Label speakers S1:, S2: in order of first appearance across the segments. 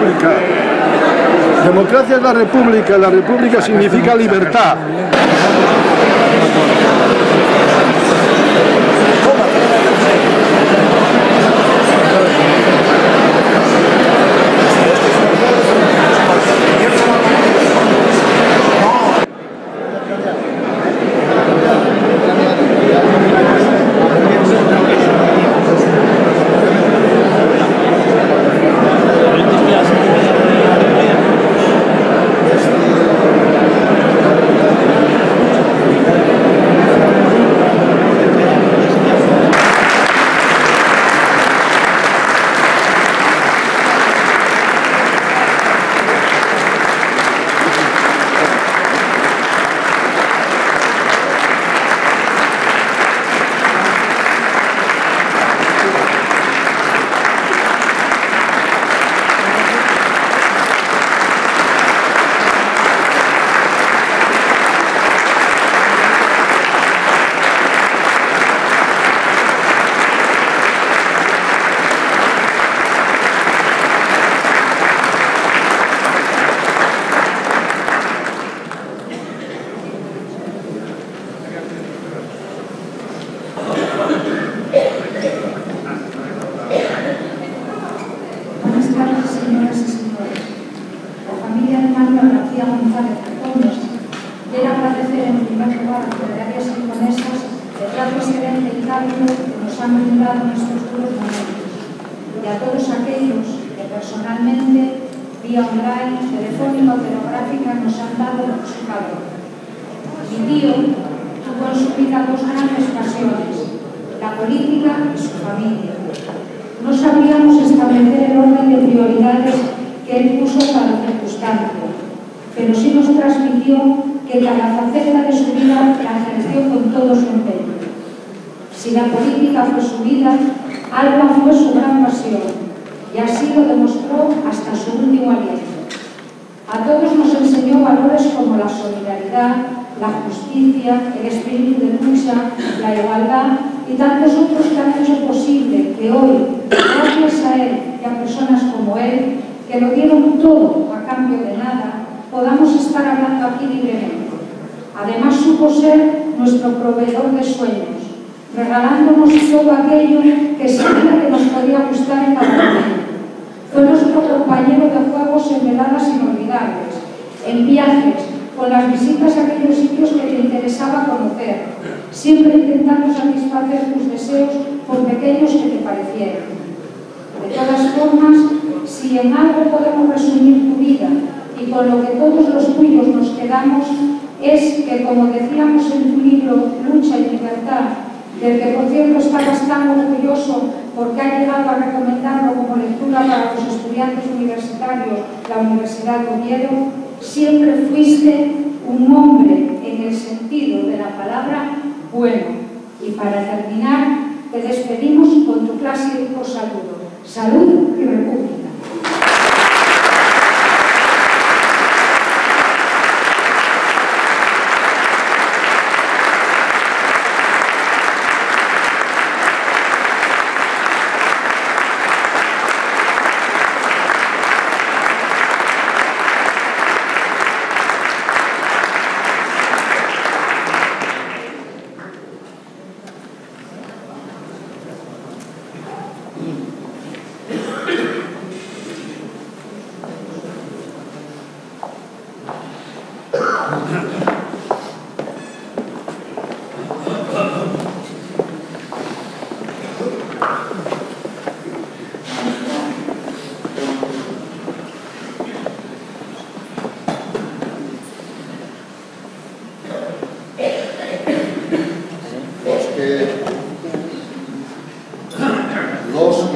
S1: república. Democracia es la república significa libertad.
S2: El espíritu de lucha, la igualdad y tantos otros que han hecho posible que hoy, gracias a él y a personas como él, que lo dieron todo a cambio de nada, podamos estar hablando aquí libremente. Además supo ser nuestro proveedor de sueños, regalándonos todo aquello que sabía que nos podía gustar en cada momento. Fue nuestro compañero de juegos en veladas inolvidables, en viajes, con las visitas a aquellos sitios que te interesaba conocer, siempre intentando satisfacer tus deseos por pequeños que te parecieran. De todas formas, si en algo podemos resumir tu vida y con lo que todos los tuyos nos quedamos, es que, como decíamos en tu libro Lucha y Libertad, del que por cierto estabas tan orgulloso porque ha llegado a recomendarlo como lectura para los estudiantes universitarios la Universidad de Oviedo, siempre fuiste un hombre en el sentido de la palabra bueno. Y para terminar, te despedimos con tu clásico saludo. Salud y República.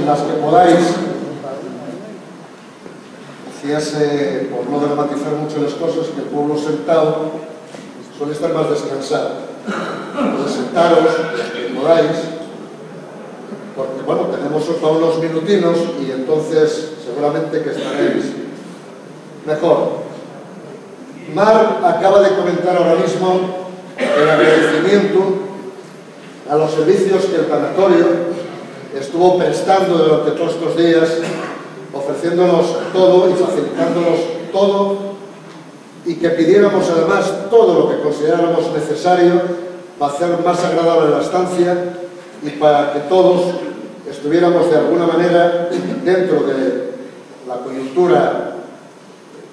S3: Las que podáis, decíase, por no dramatizar mucho las cosas, que el pueblo sentado suele estar más descansado. Entonces sentaros, que podáis, porque bueno, tenemos aún unos minutinos y entonces seguramente que estaréis mejor. Mar acaba de comentar ahora mismo el agradecimiento a los servicios que el tanatorio estuvo prestando durante todos estos días ofreciéndonos todo y facilitándonos todo, y que pidiéramos además todo lo que consideráramos necesario para hacer más agradable la estancia y para que todos estuviéramos de alguna manera dentro de la coyuntura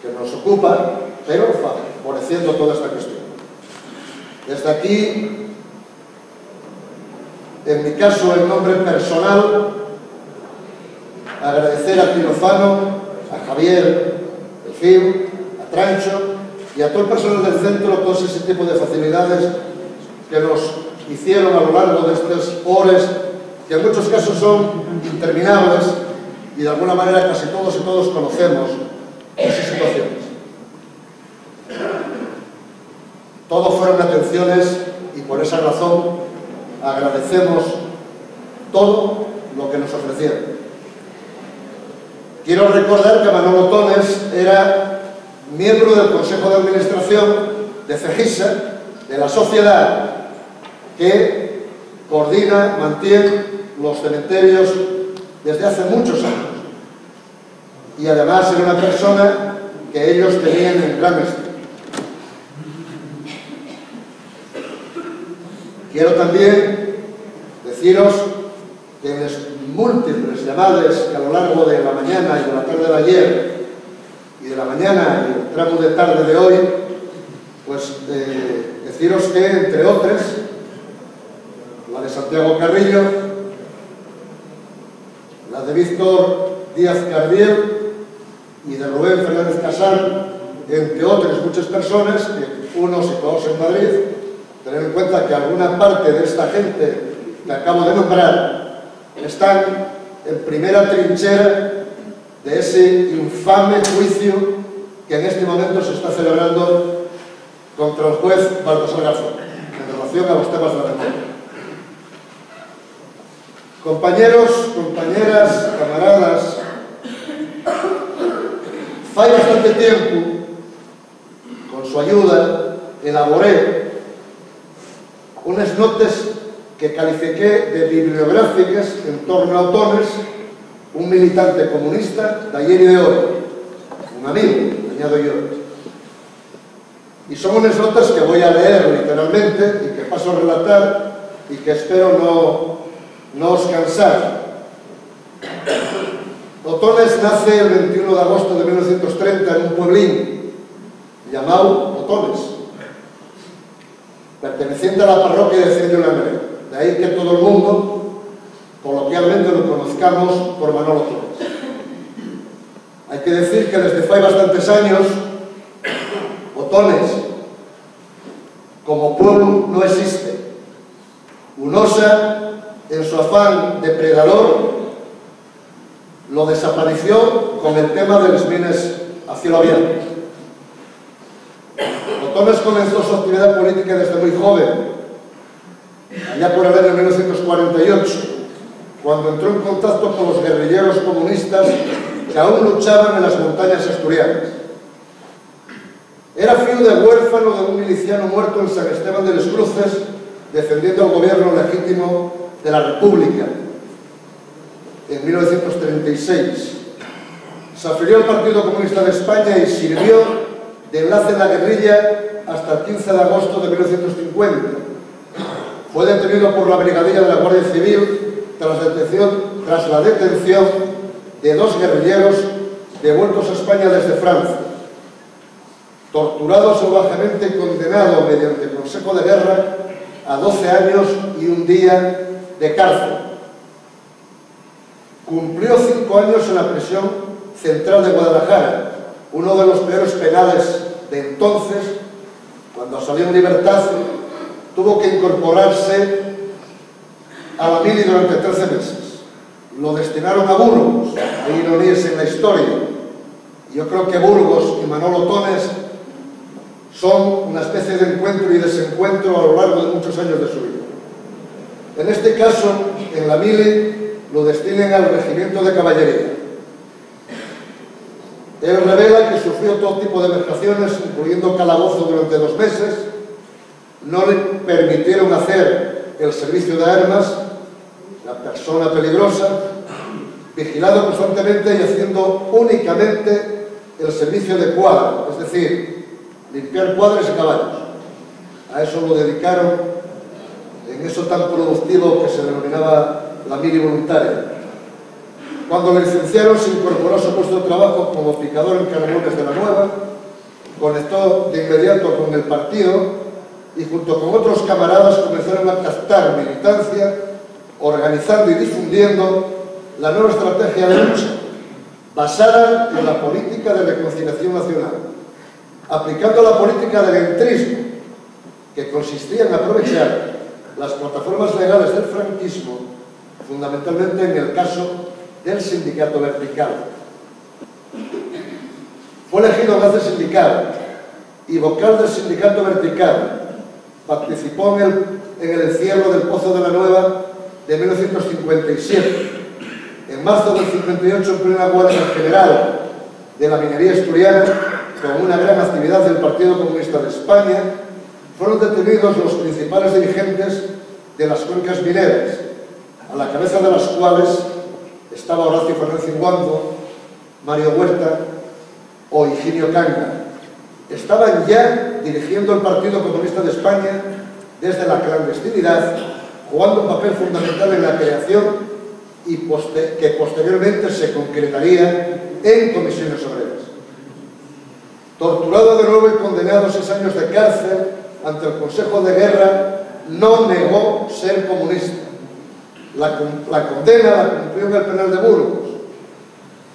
S3: que nos ocupa, pero favoreciendo toda esta cuestión. Desde aquí, en mi caso, en nombre personal, agradecer a Tirofano, a Javier, el FIU, a Trancho y a todo el personal del centro todo ese tipo de facilidades que nos hicieron a lo largo de estas horas, que en muchos casos son interminables y de alguna manera casi todos y todos conocemos esas situaciones. Todo fueron atenciones y por esa razón agradecemos todo lo que nos ofrecieron. Quiero recordar que Manolo Tones era miembro del Consejo de Administración de CEGISA, de la sociedad que coordina, mantiene los cementerios desde hace muchos años. Y además era una persona que ellos tenían en gran estima. Quiero también deciros que en las múltiples llamadas que a lo largo de la mañana y de la tarde de ayer y de la mañana y el tramo de tarde de hoy, pues deciros que, entre otras, la de Santiago Carrillo, la de Víctor Díaz Cardiel y de Rubén Fernández Casal, entre otras muchas personas, que unos y todos en Madrid, tener en cuenta que alguna parte de esta gente que acabo de nombrar están en primera trinchera de ese infame juicio que en este momento se está celebrando contra el juez Baltasar Garzón en relación a los temas de la memoria. Compañeros, compañeras, camaradas, hace bastante tiempo, con su ayuda, elaboré unas notas que califiqué de bibliográficas en torno a Tones, un militante comunista de ayer y de hoy, un amigo, añado yo. Y son unas notas que voy a leer literalmente y que paso a relatar y que espero no os cansar. Otones nace el 21 de agosto de 1930 en un pueblín llamado Otones, perteneciente a la parroquia de Cirio Langreo. De ahí que todo el mundo, coloquialmente, lo conozcamos por Manolo Tones. Hay que decir que desde hace bastantes años, Otones, como pueblo, no existe. Unosa, en su afán depredador, lo desapareció con el tema de las minas a cielo abierto. Otones comenzó su actividad política desde muy joven, allá por el año 1948, cuando entró en contacto con los guerrilleros comunistas que aún luchaban en las montañas asturianas. Era fiel de huérfano de un miliciano muerto en San Esteban de las Cruces, defendiendo el gobierno legítimo de la República en 1936. Se afilió al Partido Comunista de España y sirvió de enlace en la guerrilla hasta el 15 de agosto de 1950. Fue detenido por la Brigadilla de la Guardia Civil tras la detención de dos guerrilleros devueltos a España desde Francia. Torturado salvajemente y condenado mediante consejo de guerra a 12 años y un día de cárcel. Cumplió 5 años en la prisión central de Guadalajara, uno de los peores penales de entonces. Cuando salió en libertad, tuvo que incorporarse a la mili durante 13 meses. Lo destinaron a Burgos, hay ironías en la historia. Yo creo que Burgos y Manolo Tones son una especie de encuentro y desencuentro a lo largo de muchos años de su vida. En este caso, en la mili, lo destinan al regimiento de caballería. Él revela que sufrió todo tipo de vejaciones, incluyendo calabozo durante 2 meses, no le permitieron hacer el servicio de armas, la persona peligrosa, vigilado constantemente y haciendo únicamente el servicio de cuadra, es decir, limpiar cuadras y caballos. A eso lo dedicaron en eso tan productivo que se denominaba la mili voluntaria. Cuando le licenciaron, se incorporó a su puesto de trabajo como picador en Caramones de la Nueva, conectó de inmediato con el partido y junto con otros camaradas comenzaron a captar militancia, organizando y difundiendo la nueva estrategia de lucha, basada en la política de reconciliación nacional, aplicando la política del entrismo, que consistía en aprovechar las plataformas legales del franquismo, fundamentalmente en el caso del sindicato vertical. Fue elegido enlace sindical y vocal del sindicato vertical. Participó en el encierro del Pozo de la Nueva de 1957. En marzo del 58, en plena huelga general de la minería asturiana, con una gran actividad del Partido Comunista de España, fueron detenidos los principales dirigentes de las cuencas mineras, a la cabeza de las cuales estaba Horacio Fernández Inguando, Mario Huerta o Higinio Canga. Estaban ya dirigiendo el Partido Comunista de España desde la clandestinidad, jugando un papel fundamental en la creación y que posteriormente se concretaría en comisiones obreras. Torturado de nuevo y condenado a 6 años de cárcel ante el Consejo de Guerra, no negó ser comunista. La condena la cumplió en el penal de Burgos,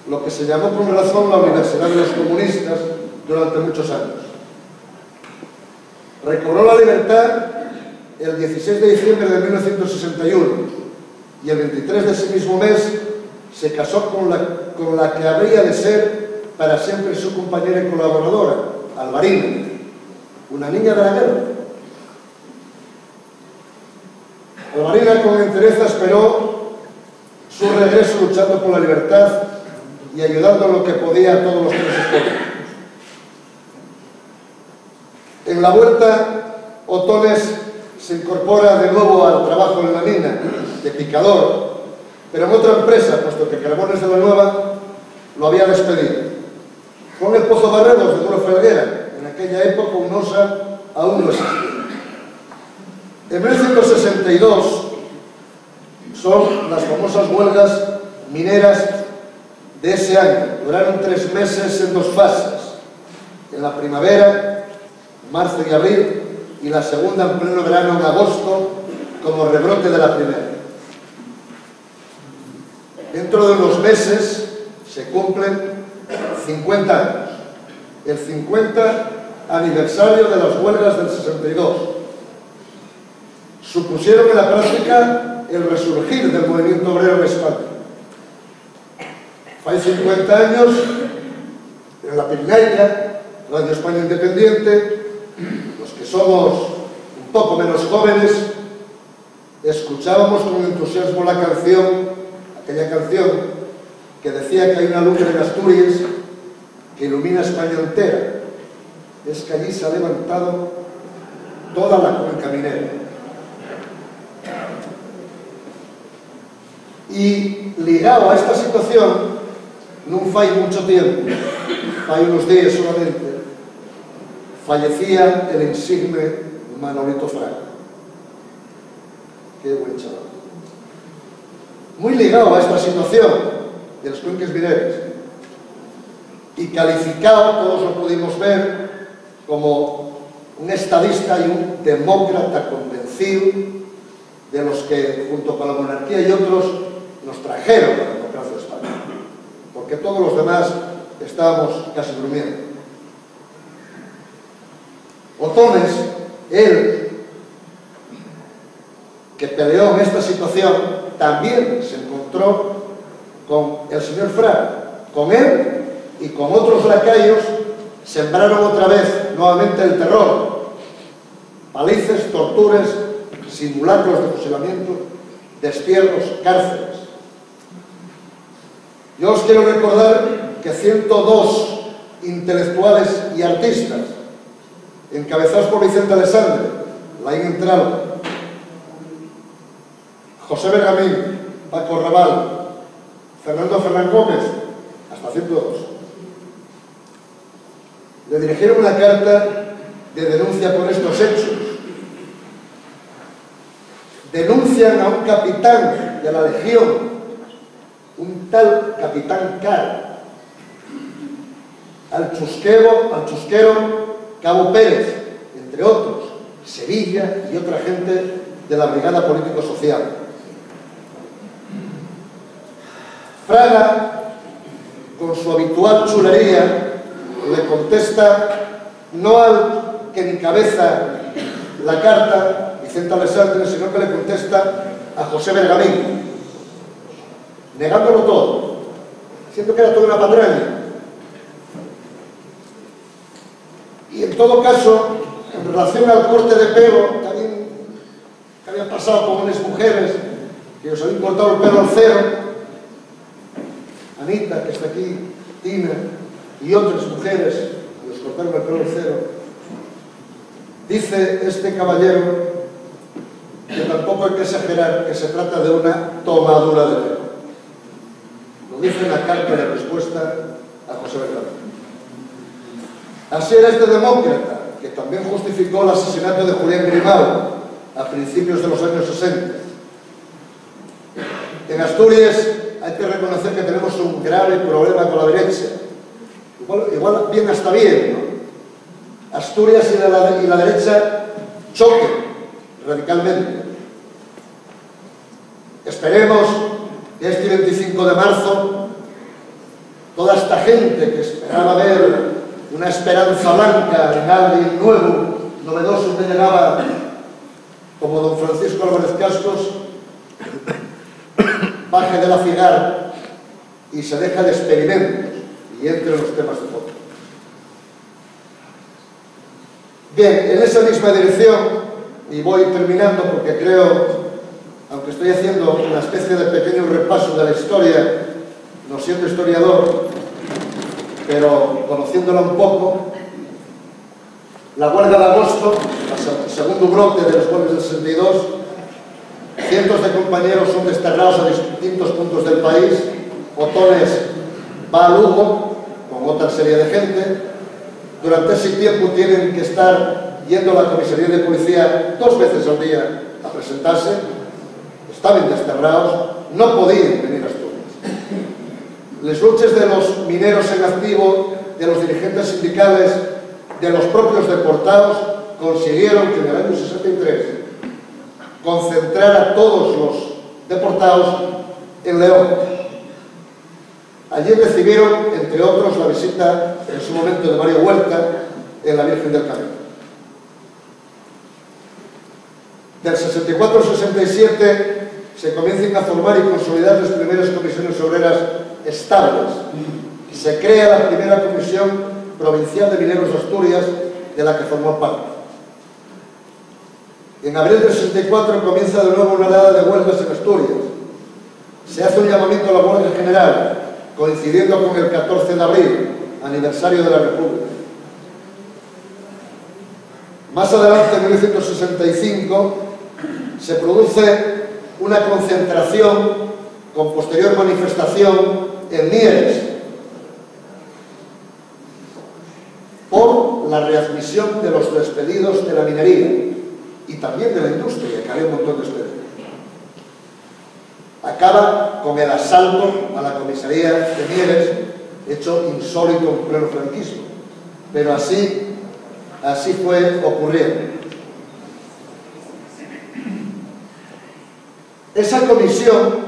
S3: lo que se llamó con razón la Universidad de los Comunistas durante muchos años. Recobró la libertad el 16 de diciembre de 1961 y el 23 de ese mismo mes se casó con la que habría de ser para siempre su compañera y colaboradora, Alvarina, una niña de la guerra. Alvarina con entereza esperó su regreso luchando por la libertad y ayudando en lo que podía a todos los presos políticos. En la vuelta, Otones se incorpora de nuevo al trabajo en la mina, de picador, pero en otra empresa, puesto que Caramones de la Nueva lo había despedido. Con el Pozo Barredos de Duro Felguera, en aquella época UNOSA aún no existía. En 1962 son las famosas huelgas mineras de ese año. Duraron 3 meses en 2 fases. En la primavera, marzo y abril, y la segunda en pleno verano, en agosto, como rebrote de la primera. Dentro de unos meses se cumplen 50 años. El 50 aniversario de las huelgas del 62. Supusieron en la práctica el resurgir del movimiento obrero en España. Hay 50 años, en la Pirinaica, Radio España Independiente, los que somos un poco menos jóvenes, escuchábamos con entusiasmo la canción, aquella canción que decía que hay una luz en Asturias que ilumina España entera. Es que allí se ha levantado toda la cuenca minera. Y ligado a esta situación, no fue mucho tiempo, fue unos días solamente, fallecía el insigne Manolito Franco. Qué buen chaval. Muy ligado a esta situación de las cuencas mineras y calificado, todos lo pudimos ver, como un estadista y un demócrata convencido de los que, junto con la monarquía y otros, nos trajeron la democracia de España, porque todos los demás estábamos casi durmiendo. Otones, él, que peleó en esta situación, también se encontró con el señor Franco. Con él y con otros lacayos sembraron otra vez nuevamente el terror, palizas, torturas, simulacros de fusilamiento, destierros, cárceles. Yo os quiero recordar que 102 intelectuales y artistas, encabezados por Vicente Alessandre, Laín Entralba, José Bergamín, Paco Raval, Fernando Fernández Gómez, hasta 102. Le dirigieron una carta de denuncia por estos hechos. Denuncian a un capitán de la Legión, un tal capitán Car, al chusquero Cabo Pérez, entre otros, Sevilla y otra gente de la Brigada Político-Social. Fraga, con su habitual chulería, le contesta no al que encabeza la carta, Vicente Alessandre, sino que le contesta a José Bergamín, negándolo todo, diciendo que era toda una patraña. Y en todo caso, en relación al corte de pelo, que habían pasado con unas mujeres que os habían cortado el pelo al cero, Anita, que está aquí, Tina, y otras mujeres que os cortaron el pelo al cero, dice este caballero que tampoco hay que exagerar, que se trata de una tomadura de pelo. Lo dice en la carta de respuesta a José Bergamín. Así era este demócrata, que también justificó el asesinato de Julián Grimau a principios de los años 60. En Asturias hay que reconocer que tenemos un grave problema con la derecha. Igual bien hasta bien, ¿no? Asturias y la derecha choquen radicalmente. Esperemos que este 25 de marzo toda esta gente que esperaba ver una esperanza blanca en alguien nuevo, novedoso, que llegaba como don Francisco Álvarez Cascos, baje de la cigarra y se deja de experimentos y entre los temas de fondo. Bien, en esa misma dirección, y voy terminando porque creo, aunque estoy haciendo una especie de pequeño repaso de la historia, no siendo historiador, pero conociéndola un poco, la huelga de agosto, el segundo brote de los huelgas del 62, cientos de compañeros son desterrados a distintos puntos del país. Otones va a Lugo con otra serie de gente. Durante ese tiempo tienen que estar yendo a la comisaría de policía 2 veces al día a presentarse. Estaban desterrados, no podían venir a Asturias. Las luchas de los mineros en activo, de los dirigentes sindicales, de los propios deportados, consiguieron que en el año 63 concentrar a todos los deportados en León. Allí recibieron, entre otros, la visita en su momento de Mario Huerta en la Virgen del Camino. Del 64 al 67 se comienzan a formar y consolidar las primeras comisiones obreras estables. Se crea la primera Comisión Provincial de Mineros de Asturias, de la que formó parte. En abril del 64 comienza de nuevo una oleada de huelgas en Asturias. Se hace un llamamiento a la huelga general, coincidiendo con el 14 de abril, aniversario de la República. Más adelante, en 1965, se produce una concentración con posterior manifestación en Mieres por la readmisión de los despedidos de la minería y también de la industria, que había un montón de despedidos. Acaba con el asalto a la comisaría de Mieres, hecho insólito en pleno franquismo, pero así fue ocurriendo. Esa comisión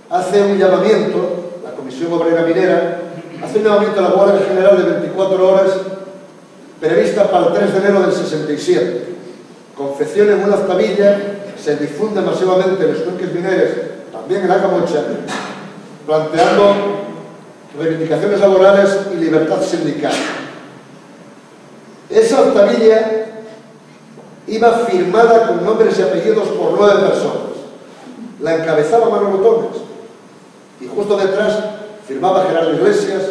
S3: hace un llamamiento, la Comisión Obrera Minera, hace un llamamiento a la huelga general de 24 horas prevista para el 3 de enero del 67. Confecciona en una tabilla, se difunde masivamente en los cuenques mineros, también en la Camocha, planteando reivindicaciones laborales y libertad sindical. Esa octavilla iba firmada con nombres y apellidos por 9 personas. La encabezaba Manolo Torres y justo detrás firmaba Gerardo Iglesias,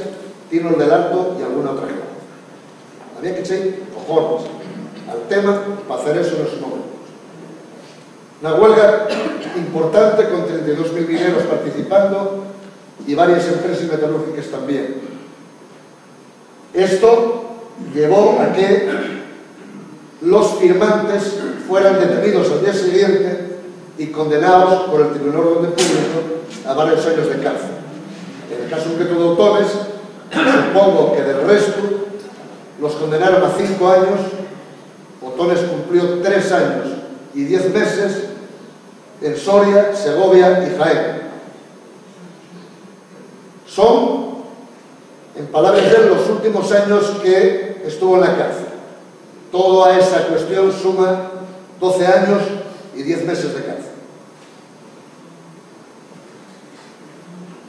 S3: Tino del Alto y alguna otra gente. Había que echar cojones al tema para hacer eso en esos momentos. Una huelga importante con 32.000 mineros participando y varias empresas metalúrgicas también. Esto llevó a que los firmantes fueran detenidos al día siguiente y condenados por el Tribunal de Orden Público a varios años de cárcel. En el caso concreto de Otones, supongo que del resto los condenaron a 5 años. Otones cumplió 3 años y 10 meses en Soria, Segovia y Jaén. Son, en palabras de él, los últimos años que estuvo en la cárcel. Toda esa cuestión suma 12 años y 10 meses de cárcel.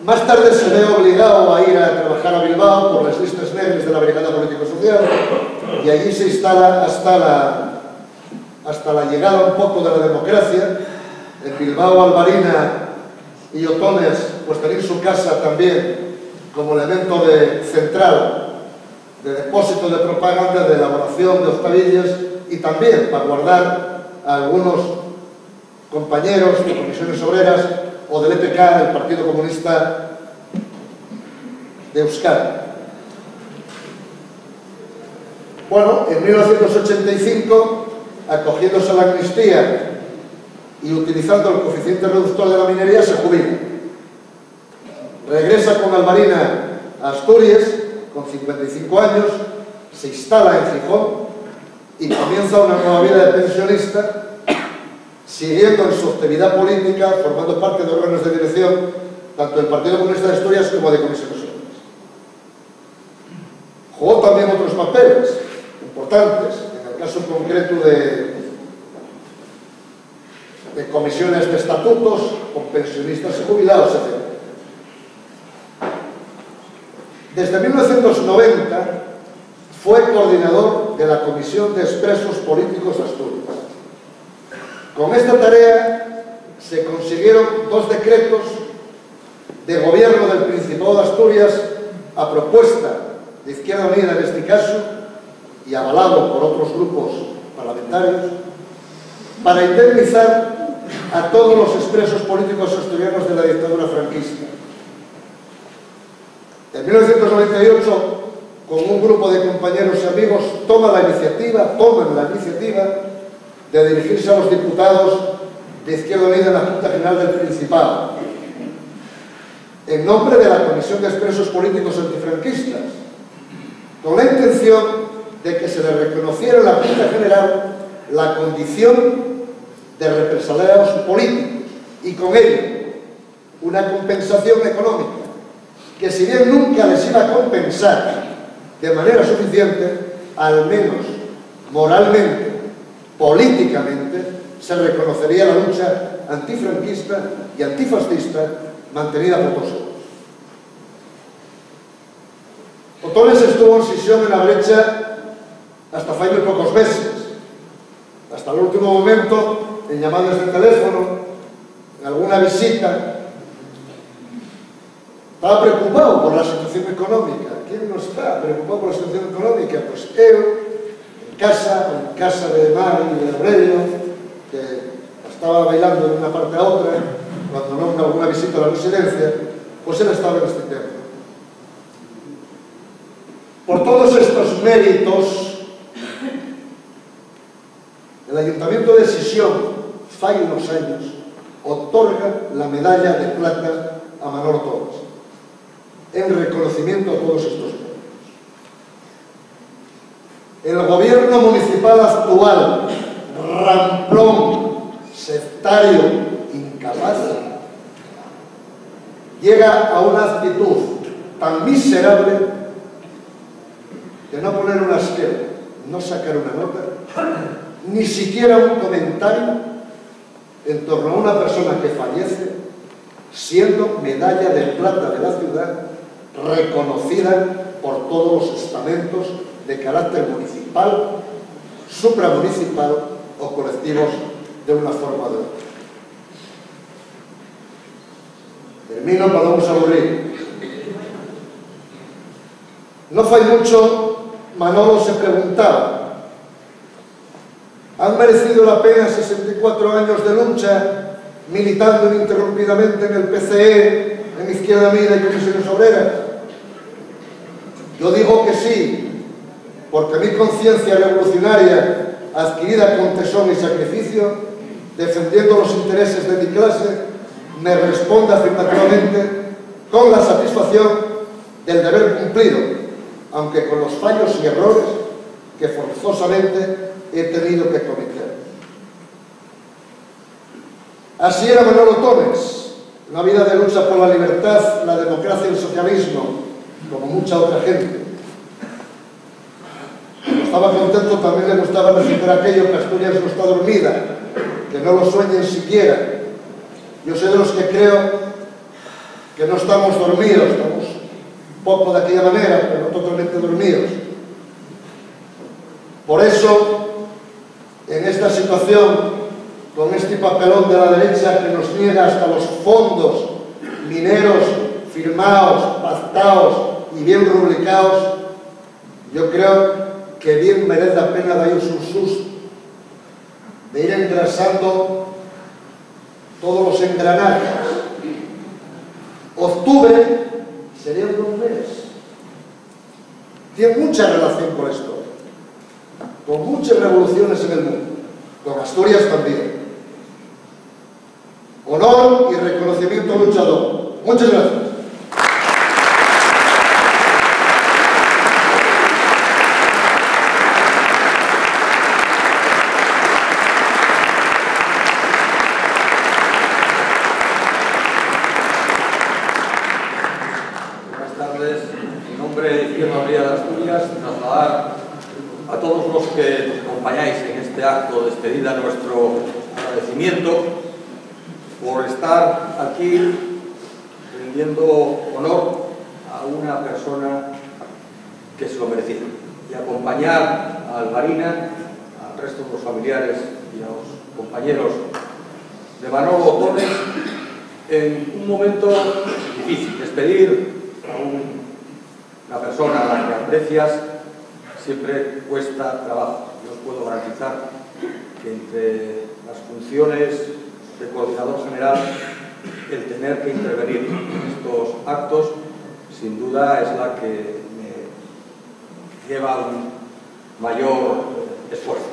S3: Más tarde se ve obligado a ir a trabajar a Bilbao por las listas negras de la Brigada Político-Social y allí se instala hasta la llegada un poco de la democracia. En Bilbao, Albarina y Otones pues tenéis su casa también como elemento central de depósito de propaganda, de elaboración de octavillas y también para guardar a algunos compañeros de comisiones obreras o del EPK, el Partido Comunista de Euskadi. Bueno, en 1985, acogiéndose a la amnistía y utilizando el coeficiente reductor de la minería, se jubila. Regresa con Albarina a Asturias, con 55 años, se instala en Gijón y comienza una nueva vida de pensionista, siguiendo en su actividad política, formando parte de órganos de dirección, tanto del Partido Comunista de Asturias como de comisiones obreras. Jugó también otros papeles importantes, en el caso concreto de comisiones de estatutos, con pensionistas y jubilados, etc. Desde 1990 fue coordinador de la Comisión de Expresos Políticos de Asturias. Con esta tarea se consiguieron 2 decretos de gobierno del Principado de Asturias a propuesta de Izquierda Unida en este caso y avalado por otros grupos parlamentarios para indemnizar a todos los expresos políticos asturianos de la dictadura franquista. En 1998, con un grupo de compañeros y amigos, toman la iniciativa de dirigirse a los diputados de Izquierda Unida en la Junta General del Principado, en nombre de la Comisión de Expresos Políticos Antifranquistas, con la intención de que se le reconociera en la Junta General la condición de represaliados políticos y con ello una compensación económica que, si bien nunca les iba a compensar de manera suficiente, al menos moralmente, políticamente, se reconocería la lucha antifranquista y antifascista mantenida por todos ellos. Otones estuvo en sesión en la brecha hasta hace muy pocos meses, hasta el último momento, en llamadas de teléfono, en alguna visita. Estaba preocupado por la situación económica. ¿Quién no está preocupado por la situación económica? Pues él, en casa de Mari y de Aurelio, que estaba bailando de una parte a otra, cuando no en alguna visita a la residencia, pues él estaba en este tema. Por todos estos méritos, el Ayuntamiento de Sisión, hace unos años, otorga la medalla de plata a Manolo Torres, en reconocimiento a todos estos méritos. El gobierno municipal actual, ramplón, sectario, incapaz, llega a una actitud tan miserable de no poner una esquela, no sacar una nota, ni siquiera un comentario en torno a una persona que fallece, siendo medalla de plata de la ciudad, reconocida por todos los estamentos de carácter municipal, supramunicipal o colectivos de una forma o de otra. Termino para no aburrir. No fue mucho, Manolo se preguntaba: ¿han merecido la pena 64 años de lucha, militando ininterrumpidamente en el PCE, en Izquierda Unida y Comisiones Obreras? Yo digo que sí, porque mi conciencia revolucionaria, adquirida con tesón y sacrificio, defendiendo los intereses de mi clase, me responde afirmativamente con la satisfacción del deber cumplido, aunque con los fallos y errores que forzosamente he tenido que cometer. Así era Manolo Tones, una vida de lucha por la libertad, la democracia y el socialismo, como mucha otra gente. Cuando estaba contento también le gustaba recitar aquello que Asturias no está dormida, que no lo sueñen siquiera. Yo soy de los que creo que no estamos dormidos, estamos un poco de aquella manera, pero no totalmente dormidos. Por eso, en esta situación, con este papelón de la derecha que nos niega hasta los fondos mineros firmados, pactados y bien rubricados, yo creo que bien merece la pena darles un susto, de ir engrasando todos los engranajes. Octubre sería un buen mes. Tiene mucha relación con esto, con muchas revoluciones en el mundo, con Asturias también. Honor y reconocimiento al luchador. Muchas gracias.
S4: Buenas tardes. En nombre de Izquierda Unida de Asturias, trasladar a todos los que nos acompañáis en este acto de despedida nuestro agradecimiento por estar aquí rindiendo honor a una persona que se lo merecía, y acompañar a Albarina, al resto de los familiares y a los compañeros de Manolo Tones en un momento difícil. Despedir a una persona a la que aprecias siempre cuesta trabajo. Yo os puedo garantizar que entre las funciones de coordinador general, el tener que intervenir en estos actos, sin duda es la que me lleva un mayor esfuerzo.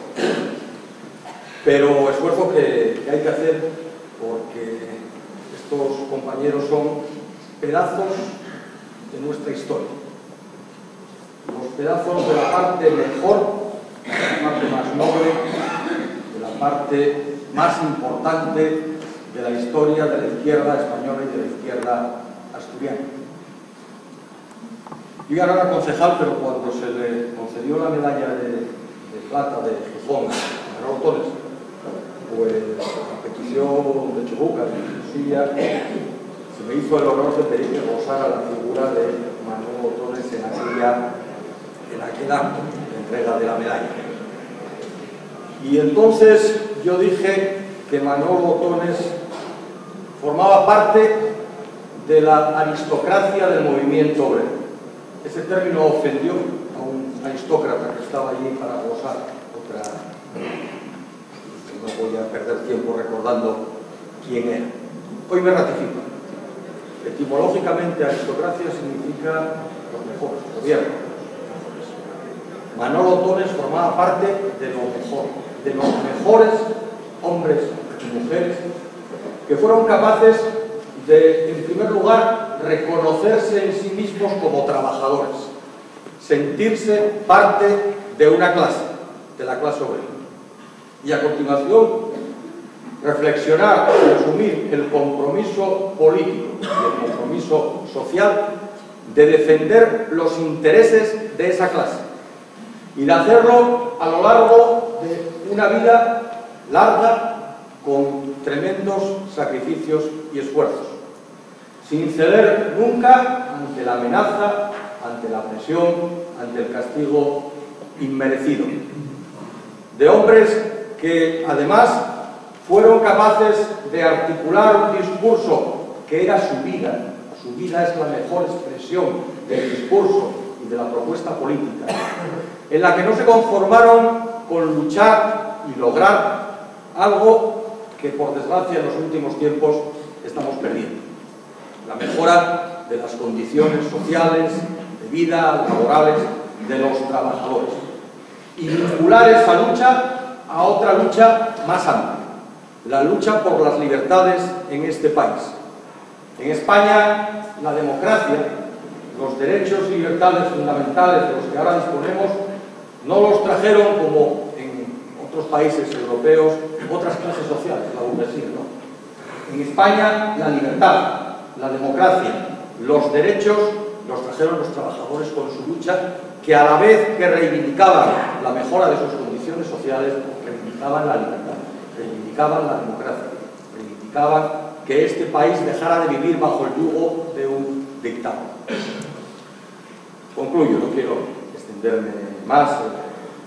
S4: Pero esfuerzo que hay que hacer porque estos compañeros son pedazos de nuestra historia. Los pedazos de la parte mejor, de la parte más noble, de la parte más importante de la historia de la izquierda española y de la izquierda asturiana. Yo ya no era concejal, pero cuando se le concedió la medalla de plata de Gijón a Manolo Tones, pues a petición de Churruca, de Silla, se me hizo el honor de pedir que gozara la figura de Manolo Tones en aquel acto de entrega de la medalla. Y entonces yo dije que Manolo Tones formaba parte de la aristocracia del movimiento obrero. Ese término ofendió a un aristócrata que estaba allí para gozar otra. No voy a perder tiempo recordando quién era. Hoy me ratifico. Etimológicamente, aristocracia significa los mejores, gobierno. Manolo Tones formaba parte de lo mejor, de los mejores hombres y mujeres que fueron capaces de, en primer lugar, reconocerse en sí mismos como trabajadores, sentirse parte de una clase, de la clase obrera, y a continuación reflexionar y asumir el compromiso político y el compromiso social de defender los intereses de esa clase y de hacerlo a lo largo de una vida larga con tremendos sacrificios y esfuerzos, sin ceder nunca ante la amenaza, ante la presión, ante el castigo inmerecido. De hombres que además fueron capaces de articular un discurso que era su vida. Su vida es la mejor expresión del discurso y de la propuesta política, en la que no se conformaron con luchar y lograr algo que por desgracia en los últimos tiempos estamos perdiendo: la mejora de las condiciones sociales, de vida, laborales de los trabajadores, y vincular esa lucha a otra lucha más amplia, la lucha por las libertades en este país. En España, la democracia, los derechos y libertades fundamentales de los que ahora disponemos, no los trajeron, como en otros países europeos, otras clases sociales, la burguesía, ¿no? En España, la libertad, la democracia, los derechos los trajeron los trabajadores con su lucha, que a la vez que reivindicaban la mejora de sus condiciones sociales, reivindicaban la libertad, reivindicaban la democracia, reivindicaban que este país dejara de vivir bajo el yugo de un dictador. Concluyo, no quiero extenderme más.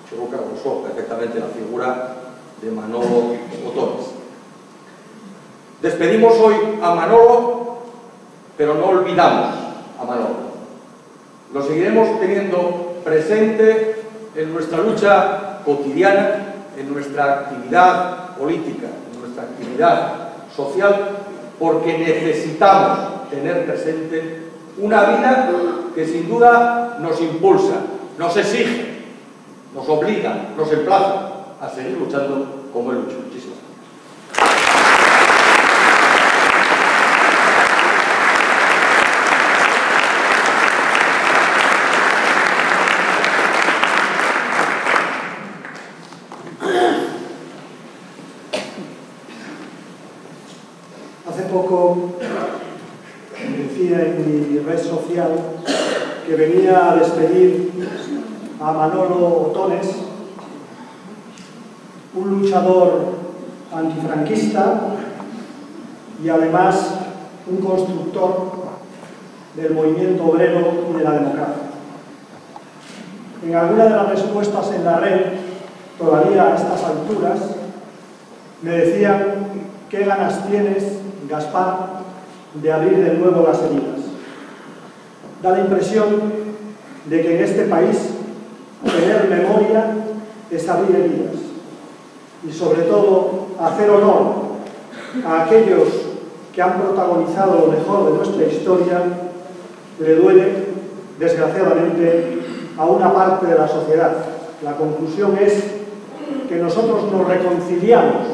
S4: Churruca usó perfectamente la figura de Manolo Otones. Despedimos hoy a Manolo, pero no olvidamos a Manolo. Lo seguiremos teniendo presente en nuestra lucha cotidiana, en nuestra actividad política, en nuestra actividad social, porque necesitamos tener presente una vida que sin duda nos impulsa, nos exige, nos obliga, nos emplaza a seguir luchando como él luchó. Muchísimas gracias.
S5: Hace poco decía en mi red social que venía a despedir a Manolo Otones, un luchador antifranquista y además un constructor del movimiento obrero y de la democracia. En alguna de las respuestas en la red, todavía a estas alturas, me decían: ¿qué ganas tienes, Gaspar, de abrir de nuevo las heridas? Da la impresión de que en este país tener memoria es abrir heridas y sobre todo hacer honor a aquellos que han protagonizado lo mejor de nuestra historia le duele, desgraciadamente, a una parte de la sociedad. La conclusión es que nosotros nos reconciliamos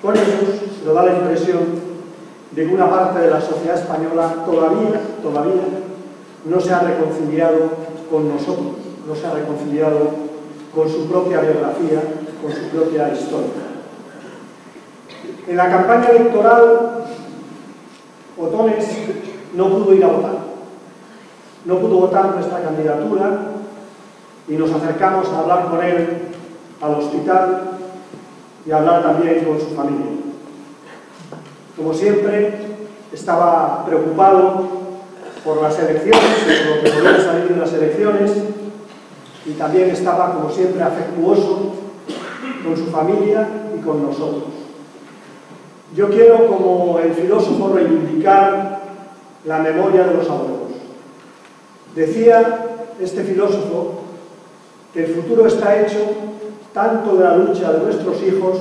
S5: con ellos, pero da la impresión de que una parte de la sociedad española todavía no se ha reconciliado con nosotros, no se ha reconciliado con su propia biografía, con su propia historia. En la campaña electoral, Otones no pudo ir a votar. No pudo votar nuestra candidatura y nos acercamos a hablar con él al hospital y a hablar también con su familia. Como siempre, estaba preocupado por las elecciones, por lo que podía salir de las elecciones, y también estaba, como siempre, afectuoso con su familia y con nosotros. Yo quiero, como el filósofo, reivindicar la memoria de los abuelos. Decía este filósofo que el futuro está hecho tanto de la lucha de nuestros hijos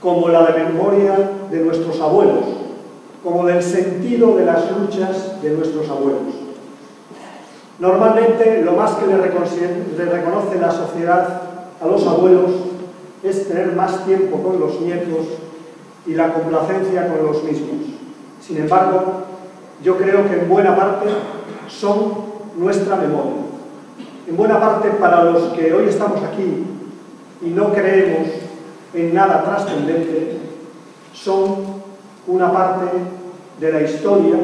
S5: como la de memoria de nuestros abuelos, como del sentido de las luchas de nuestros abuelos. Normalmente, lo más que le reconoce la sociedad a los abuelos es tener más tiempo con los nietos y la complacencia con los mismos. Sin embargo, yo creo que en buena parte son nuestra memoria. En buena parte, para los que hoy estamos aquí y no creemos en nada trascendente, son una parte de la historia,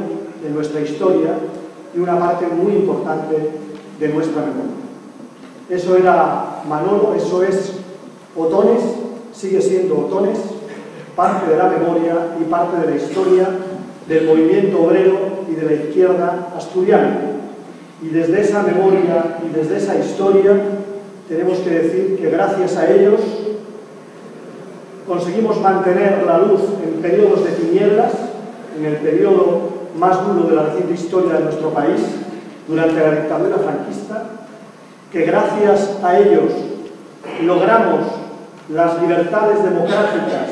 S5: de nuestra historia, y una parte muy importante de nuestra memoria. Eso era Manolo, eso es Otones, sigue siendo Otones, parte de la memoria y parte de la historia del movimiento obrero y de la izquierda asturiana. Y desde esa memoria y desde esa historia tenemos que decir que gracias a ellos conseguimos mantener la luz en periodos de tinieblas, en el periodo más duro de la reciente historia de nuestro país, durante la dictadura franquista, que gracias a ellos logramos las libertades democráticas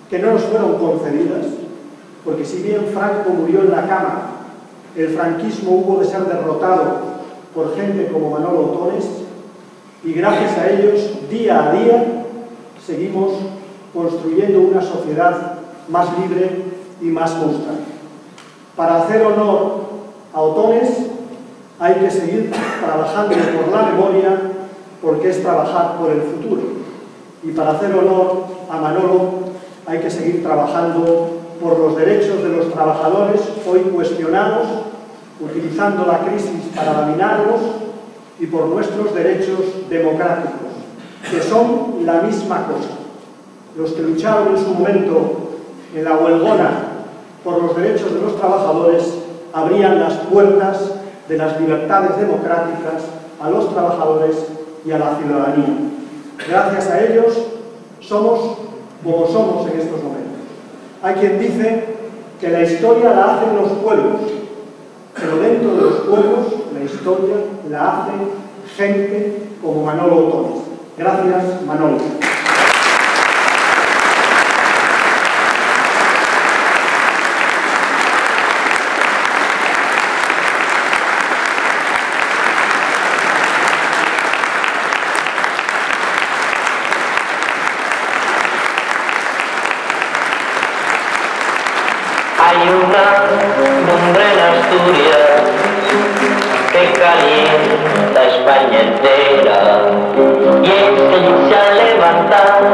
S5: que no nos fueron concedidas, porque si bien Franco murió en la cama, el franquismo hubo de ser derrotado por gente como Manolo Otones, y gracias a ellos, día a día, seguimos construyendo una sociedad más libre y más justa. Para hacer honor a Otones hay que seguir trabajando por la memoria, porque es trabajar por el futuro. Y para hacer honor a Manolo hay que seguir trabajando por los derechos de los trabajadores hoy cuestionados, utilizando la crisis para laminarlos, y por nuestros derechos democráticos, que son la misma cosa. Los que lucharon en su momento en la huelgona por los derechos de los trabajadores abrían las puertas de las libertades democráticas a los trabajadores y a la ciudadanía. Gracias a ellos somos como somos en estos momentos. Hay quien dice que la historia la hacen los pueblos, pero dentro de los pueblos la historia la hace gente como Manolo Otones. Gracias, Manolo.
S6: Hay una cumbre en Asturias que calienta España entera, y se ha levantado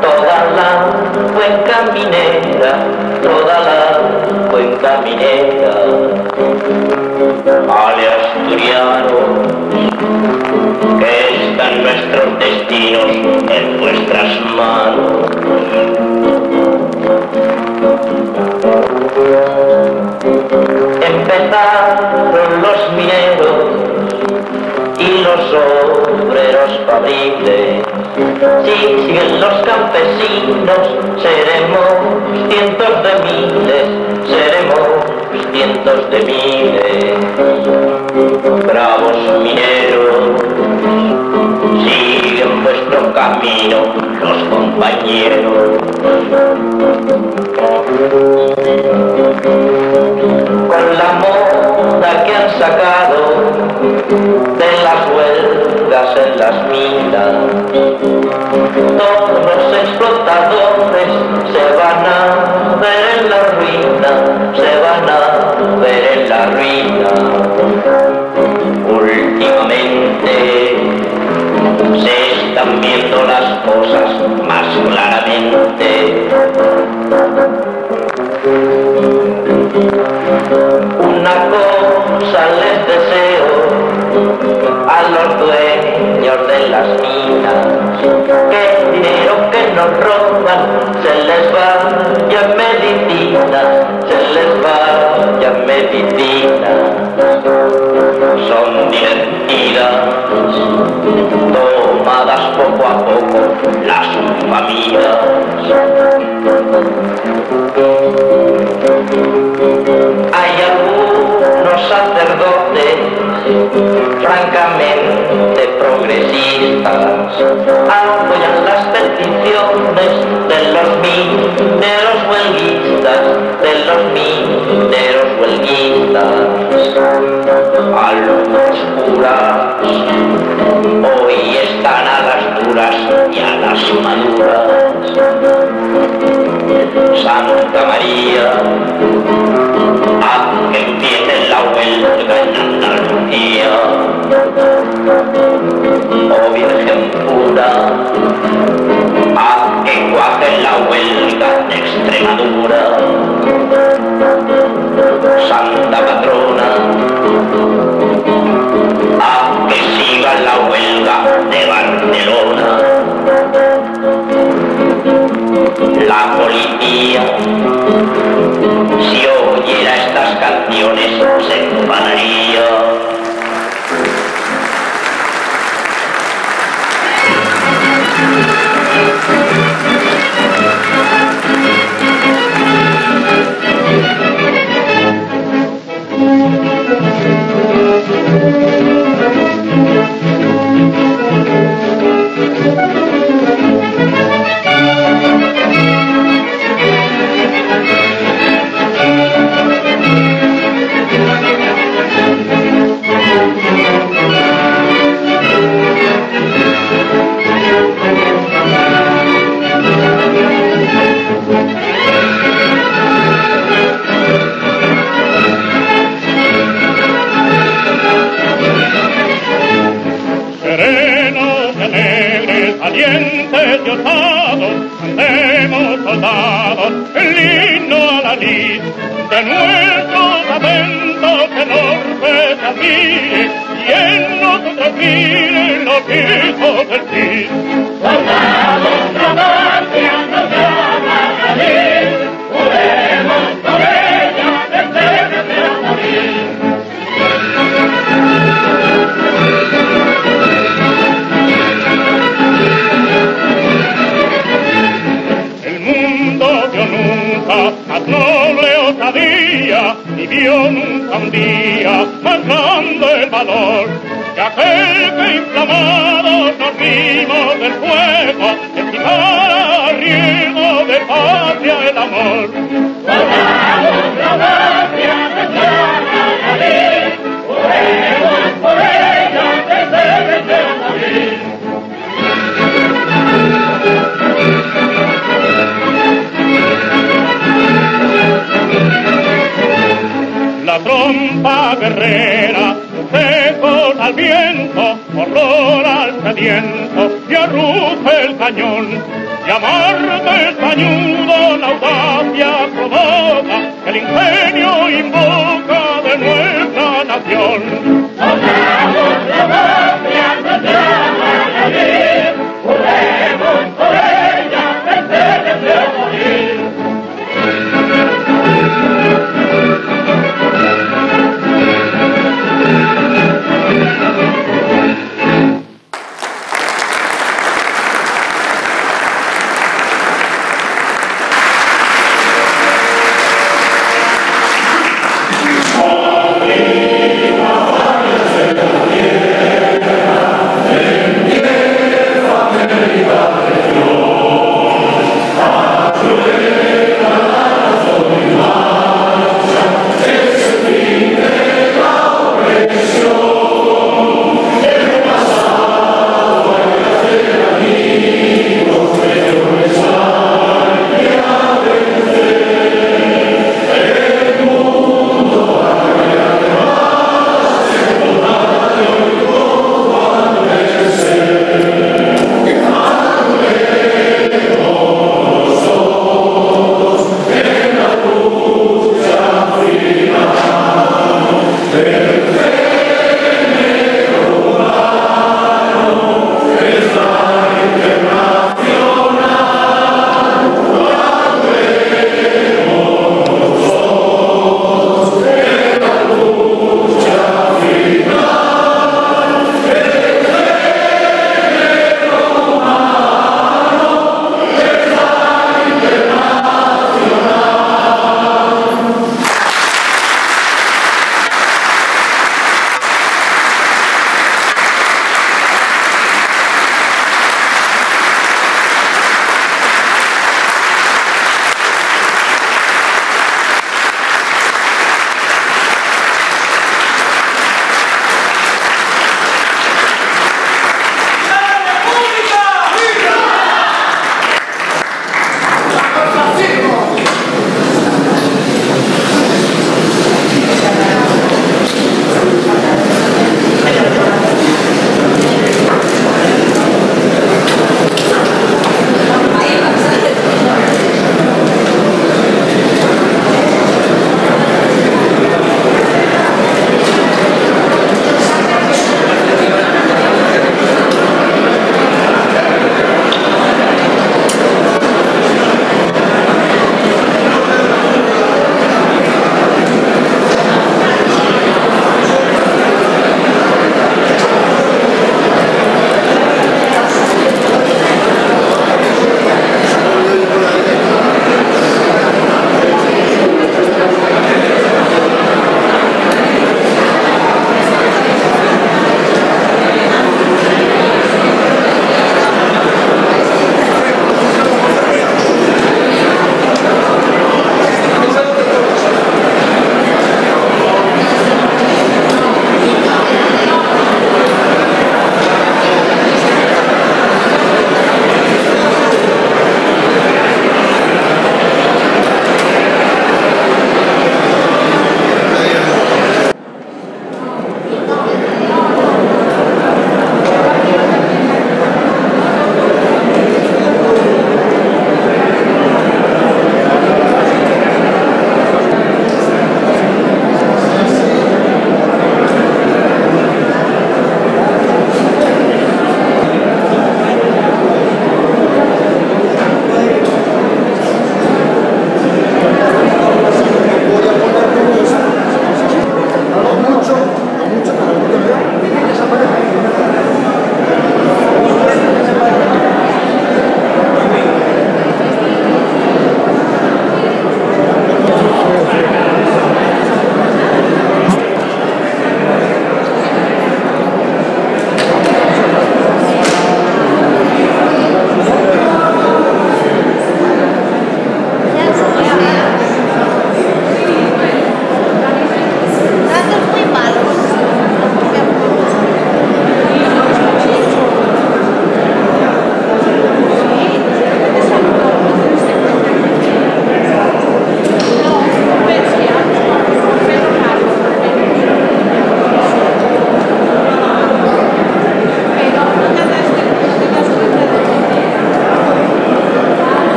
S6: toda la cuenca minera, toda la cuenca minera. Ale asturianos, que están nuestros destinos en vuestras manos. Empezaron los mineros y los obreros fabriles. Si siguen los campesinos, seremos cientos de miles, seremos cientos de miles. Bravos mineros, siguen vuestro camino los compañeros. Con la moda que han sacado de las huelgas en las minas, todos los explotadores se van a ver en la ruina, se van a ver en la ruina. Últimamente se están viendo las cosas más claramente. Una cosa les deseo a los dueños de las minas, que el dinero que nos roban se les vaya en medicina, se les vaya en medicina. Son divertidas, tomadas poco a poco las familias. Hay algunos sacerdotes francamente progresistas, apoyan las peticiones de los mineros huelguistas, de los mineros huelguistas. Algunos curas hoy están a las duras y a las maduras. Santa María, a que empiece la huelga en Andalucía. Oh Virgen pura, a que cuaje la huelga en Extremadura. Santa Patrona, a que siga la huelga de Barcelona. La policía, si oyera estas canciones, se enfadaría.
S7: preciosados, cantemos soldados el himno a la lid de nuestros acentos que el orbe se admire y en nosotros miren los hijos del Cid. Soldados, la patria nos llama a salir, juremos por ella desde a morir. El mundo dio nunca más noble osadía, ni vio nunca un día más grande el valor, que aquel que inflamados nos rimos del fuego, estimara a riesgo de patria el amor. Soldados, la patria nos llama a salir, juremos por ella desde a morir. La trompa guerrera, secos al viento, horror al sediento, y arruja el cañón, y amarga el cañudo, la audacia provoca, el ingenio invoca de nuestra nación. Soldados, la patria nos llama a salir, juremos por ella desde a morir.
S8: Arriba.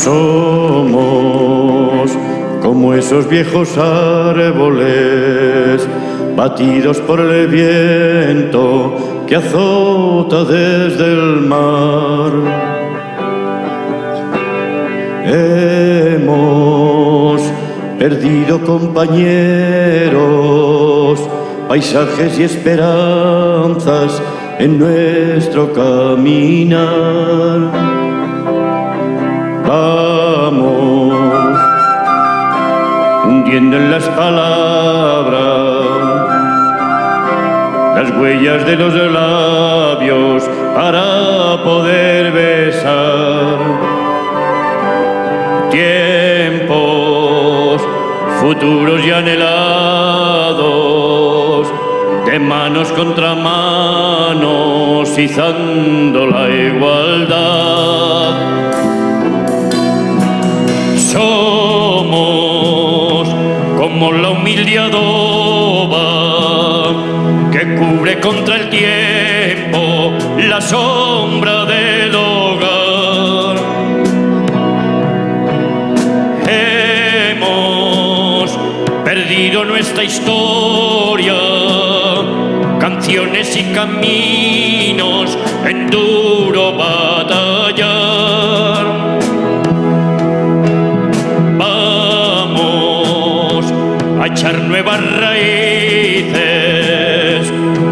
S8: Somos como esos viejos árboles batidos por el viento que azota desde el mar. Hemos perdido compañeros, paisajes y esperanzas en nuestro caminar. Vamos hundiendo en las palabras las huellas de los labios para poder besar. Tiempos futuros y anhelados, de manos contra manos, izando la igualdad. Somos como la humilde adoba que cubre contra el tiempo la sombra del hogar. Hemos perdido nuestra historia, canciones y caminos en duro batallar. Vamos a echar nuevas raíces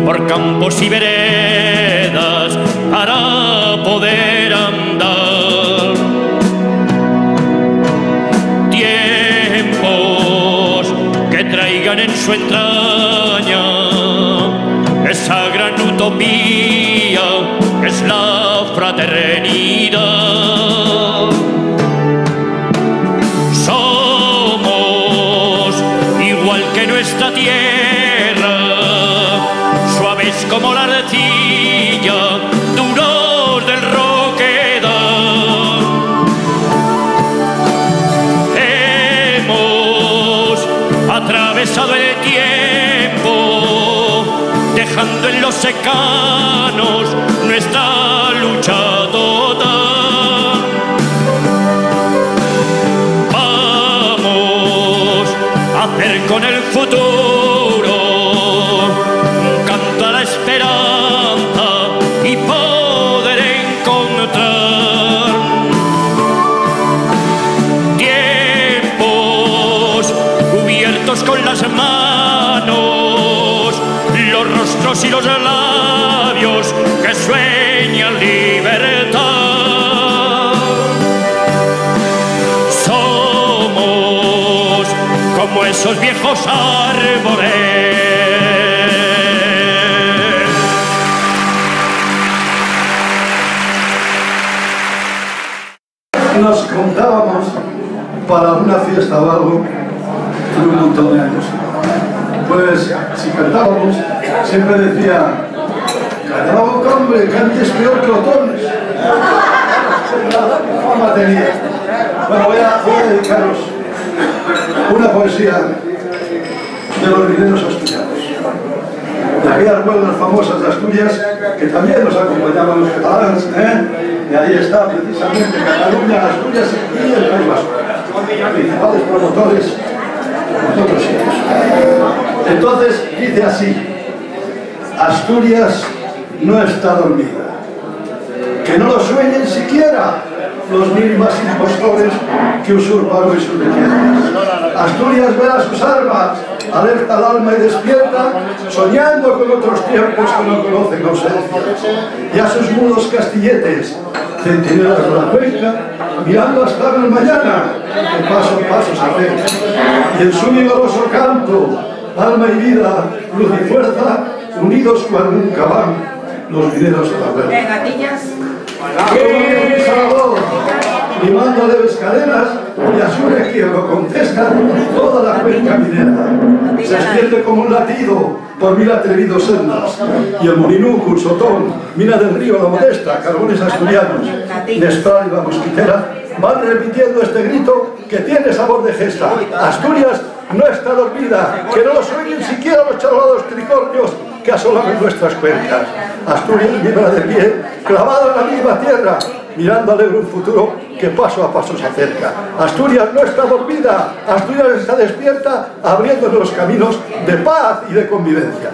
S8: por campos y veredas para poder andar. Tiempos que traigan en su entraña esa gran utopía que es la fraternidad. Somos igual que nuestra tierra, suaves como la arcilla, duros del roquedal. Hemos atravesado el tiempo, dejando en los secanos nuestra lucha total. Vamos a hacer con el futuro un canto a la esperanza y poder encontrar tiempos cubiertos con las manos, los rostros y los labios que sueñan libertad. Somos como esos viejos árboles.
S1: Nos contábamos para una fiesta o algo de un montón de años. Pues si cantábamos, siempre decía: callado hombre, cantes peor que Otones. Fama tenía. Bueno, voy a dedicaros una poesía de los mineros asturianos, de aquellas huelgas famosas de Asturias que también nos acompañaban los catalanes, y ahí está precisamente Cataluña, Asturias y el País Vasco, principales promotores de otros sitios. Entonces dice así: Asturias no está dormida, que no lo sueñen siquiera los mil más impostores que usurpan hoy sus riquezas. Asturias vela sus armas, alerta al alma y despierta, soñando con otros tiempos que no conocen ausencia. Y a sus mudos castilletes, centinelas de la cuenca, mirando hasta el mañana, que paso a paso se acerca. Y en su vigoroso canto, alma y vida, luz y fuerza, unidos cual nunca van los mineros a la huelga. Limando leves cadenas, y a su quien lo contesta toda la cuenca minera. Se extiende como un latido por mil atrevidos sendas, y el Morinuco, el Sotón, Mina del Río, la Modesta, Carbones asturianos, Nestral y la Mosquitera van repitiendo este grito que tiene sabor de gesta. Asturias no está dormida, que no lo sueñen siquiera los charolados tricornios que asolan nuestras cuencas. Asturias viva de pie, clavada en la misma tierra, mirando alegre un futuro que paso a paso se acerca. Asturias no está dormida, Asturias está despierta, abriendo los caminos de paz y de convivencia.